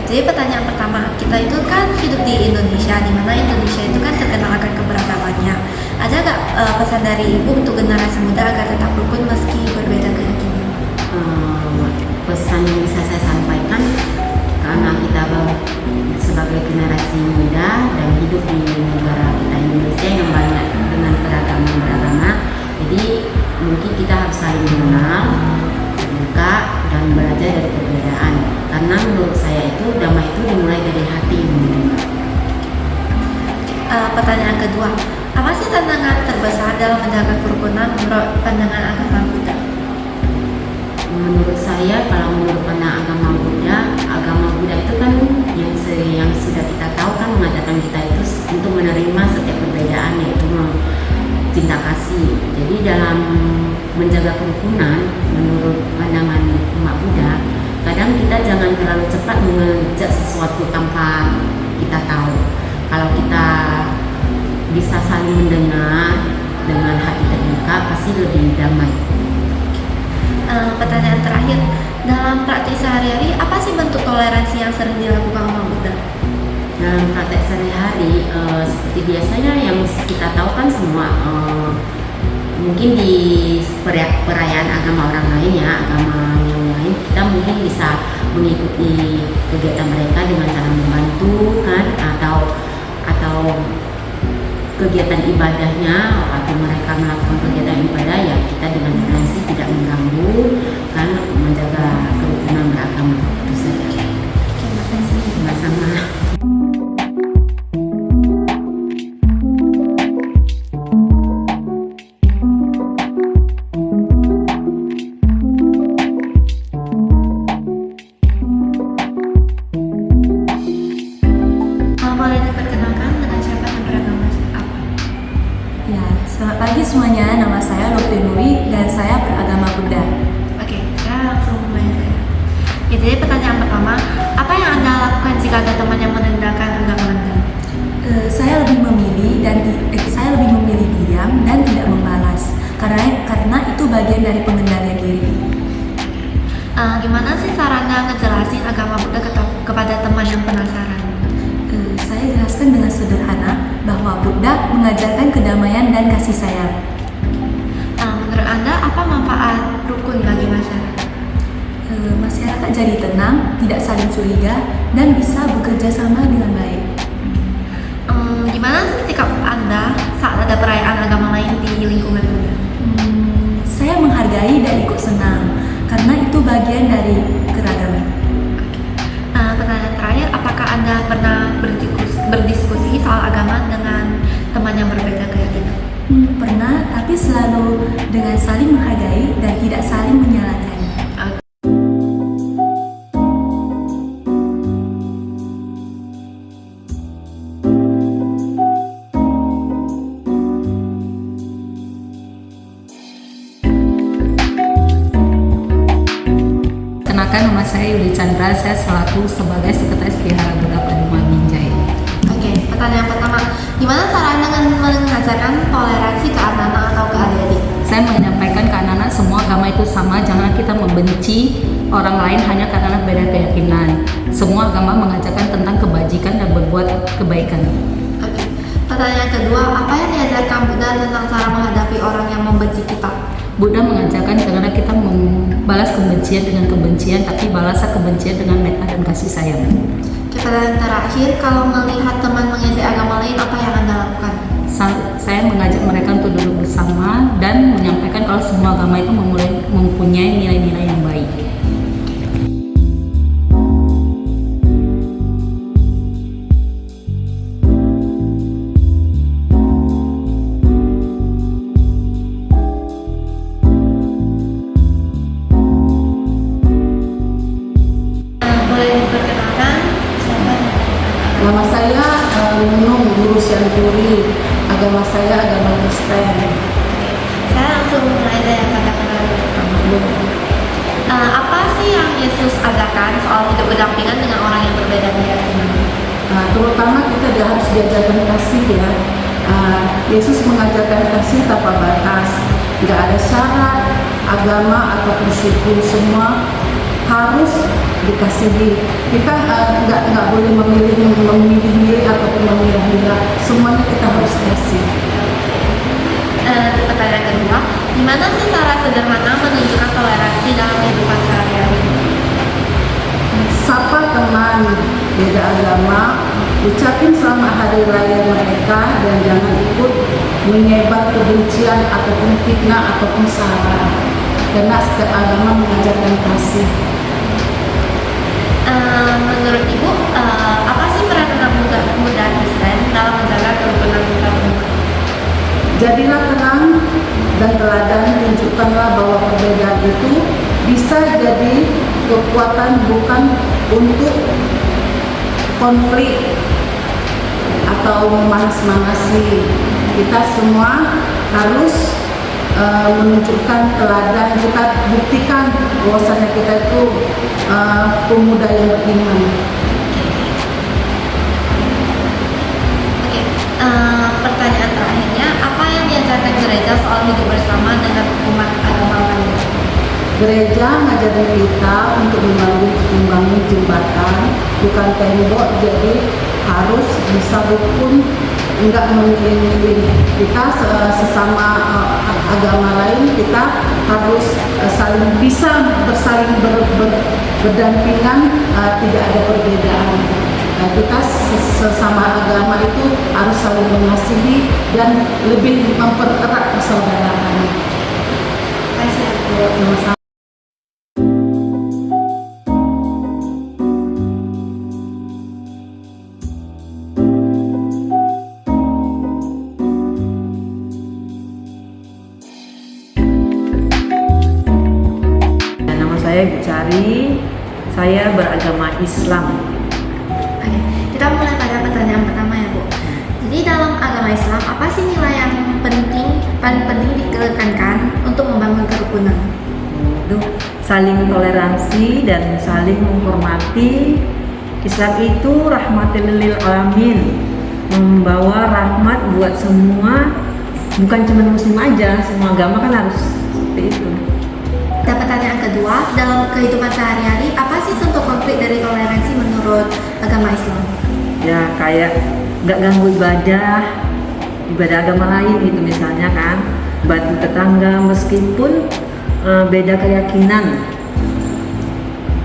Jadi pertanyaan pertama, kita itu kan hidup di Indonesia, di mana Indonesia itu kan terkenal akan keberagamannya. Ada nggak pesan dari Ibu untuk generasi muda agar tetap rukun meski berbeda keyakinan? Pesan yang bisa saya sampaikan, karena kita sebagai generasi muda dan hidup di negara kita Indonesia yang banyak dengan keragaman beragama, jadi mungkin kita harus saling mengenal, terbuka, dan belajar dari perbedaan. Karena menurut saya itu damai itu dimulai dari hati. Pertanyaan kedua, apa sih tantangan terbesar dalam menjaga kerukunan menurut pandangan agama Buddha? Menurut saya, kalau menurut pandangan agama Buddha itu kan yang sudah kita tahu kan mengajarkan kita itu untuk menerima setiap perbedaan, yaitu cinta kasih. Jadi dalam menjaga kerukunan menurut pandangan umat Buddha, kadang kita jangan terlalu cepat mengejak sesuatu tanpa kita tahu. Kalau kita bisa saling mendengar dengan hati terbuka, pasti lebih damai. Pertanyaan terakhir, dalam praktik sehari-hari apa sih bentuk toleransi yang sering dilakukan umat Buddha? Dalam praktek sehari-hari, seperti biasanya yang kita tahu kan semua, mungkin di perayaan agama orang lain ya, agama yang lain, kita mungkin bisa mengikuti kegiatan mereka dengan cara membantu kan, atau kegiatan ibadahnya, atau mereka melakukan kegiatan ibadah ya kita dengan toleransi tidak mengganggu kan, menjaga kerukunan beragama. Itu saja. Terima kasih. Sama-sama. Boleh diperkenalkan dengan siapa dan beragama apa? Ya, selamat pagi semuanya. Nama saya Lutfi Nuri dan saya beragama Buddha. Oke, saya langsung mulai saya. Ya, jadi pertanyaan pertama, apa yang Anda lakukan jika ada teman yang menendangkan agama Anda? Saya lebih memilih diam dan tidak membalas karena itu bagian dari pengendalian diri. Gimana sih caranya ngejelasin agama Buddha kepada teman yang penasaran? Saya jelaskan dengan sederhana bahwa Buddha mengajarkan kedamaian dan kasih sayang. Menurut Anda, apa manfaat rukun bagi masyarakat? Masyarakat jadi tenang, tidak saling curiga, dan bisa bekerja sama dengan baik. Gimana sih sikap Anda saat ada perayaan agama lain di lingkungan Anda? Saya menghargai dan ikut senang, karena itu bagian dari keragaman. Pertanyaan terakhir, apakah Anda pernah berdiskusi soal agama dengan teman yang berbeda keyakinan? Pernah, tapi selalu dengan saling menghargai dan tidak saling menyalahkan. Kenalkan, nama saya Yuli Chandra, saya selaku sebagai Sekretaris Vihara Buddha Pademangan Binjai. Oke, pertanyaan pertama, gimana cara dengan mengajarkan toleransi ke anak-anak atau ke adik-adik? Saya menyampaikan ke anak-anak semua agama itu sama, jangan kita membenci orang lain hanya karena beda keyakinan. Semua agama mengajarkan tentang kebajikan dan berbuat kebaikan. Oke, pertanyaan kedua, apa yang diajarkan Buddha tentang cara menghadapi orang yang membenci kita? Buddha mengajarkan karena kita membalas kebencian dengan kebencian, tapi balaslah kebencian dengan metta dan kasih sayang. Pertanyaan terakhir, kalau melihat teman mengejek agama lain, apa yang Anda lakukan? Saya mengajak mereka untuk duduk bersama dan menyampaikan kalau semua agama itu mempunyai nilai-nilai yang baik. Boleh diperkenalkan siapa? Nama saya Nunung Guru Sianturi. Agama saya agama Kristen. Saya langsung mulai dari kata-kata. Apa sih yang Yesus ajarkan soal hidup berdampingan dengan orang yang berbeda keyakinan? Terutama kita harus diajarkan kasih ya. Yesus mengajarkan kasih tanpa batas. Nggak ada syarat, agama ataupun suku, semua harus dikasihi. Kita nggak boleh memilih ataupun memilah-milah, semuanya kita harus kasih. Pertanyaan kedua, gimana sih cara sederhana menunjukkan toleransi dalam kehidupan sehari-hari? Sapa teman beda agama, ucapin selamat hari raya mereka, dan jangan ikut menyebar kebencian ataupun fitnah ataupun sara, karena setiap agama mengajarkan kasih. Menurut Ibu, apa sih peran anak muda Kristen dalam menjaga kerukunan umat? Jadilah terang dan teladan, tunjukkanlah bahwa perbedaan itu bisa jadi kekuatan, bukan untuk konflik atau memanas-manasi. Kita semua harus menunjukkan teladan, kita buktikan bahwasanya kita itu pemuda yang beriman. Oke, pertanyaan terakhirnya, apa yang diajarkan gereja soal hidup bersama dengan umat agama lain? Gereja ngajarin kita untuk membangun jembatan, bukan tembok, jadi harus bisa rukun, enggak memilih-milih. Kita sesama agama lain, kita harus saling bisa bersaling berdampingan, tidak ada perbedaan. Kita sesama agama itu harus saling mengasihi dan lebih mempererat persaudaraan. Terima kasih, Bu. Sama-sama. Nama saya Ibu Cari, saya beragama Islam. Oke, kita mulai pada pertanyaan pertama ya, Bu. Jadi dalam agama Islam, apa sih nilai yang paling penting ditekankan untuk membangun kerukunan? Itu saling toleransi dan saling menghormati. Islam itu rahmatil lil alamin, membawa rahmat buat semua, bukan cuma muslim aja, semua agama kan harus seperti itu. Dan pertanyaan kedua, dalam kehidupan sehari-hari, apa sih contoh konkret dari toleransi menurut agama Islam? Ya kayak nggak ganggu ibadah agama lain gitu, misalnya kan bantu tetangga meskipun beda keyakinan,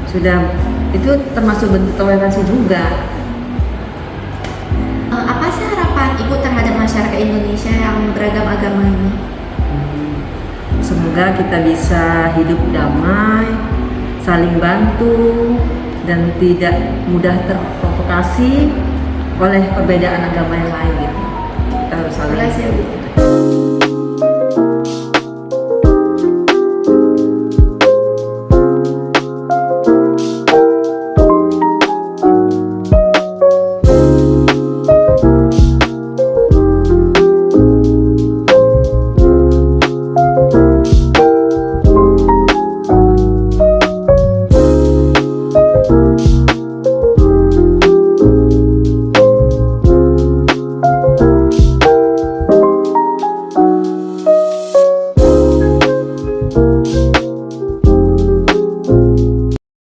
sudah itu termasuk bentuk toleransi juga. Apa sih harapan Ibu terhadap masyarakat Indonesia yang beragam agama ini? Semoga kita bisa hidup damai, saling bantu, dan tidak mudah terprovokasi oleh perbedaan agama yang lain gitu. Kita harus saling. Terima kasih, Bu.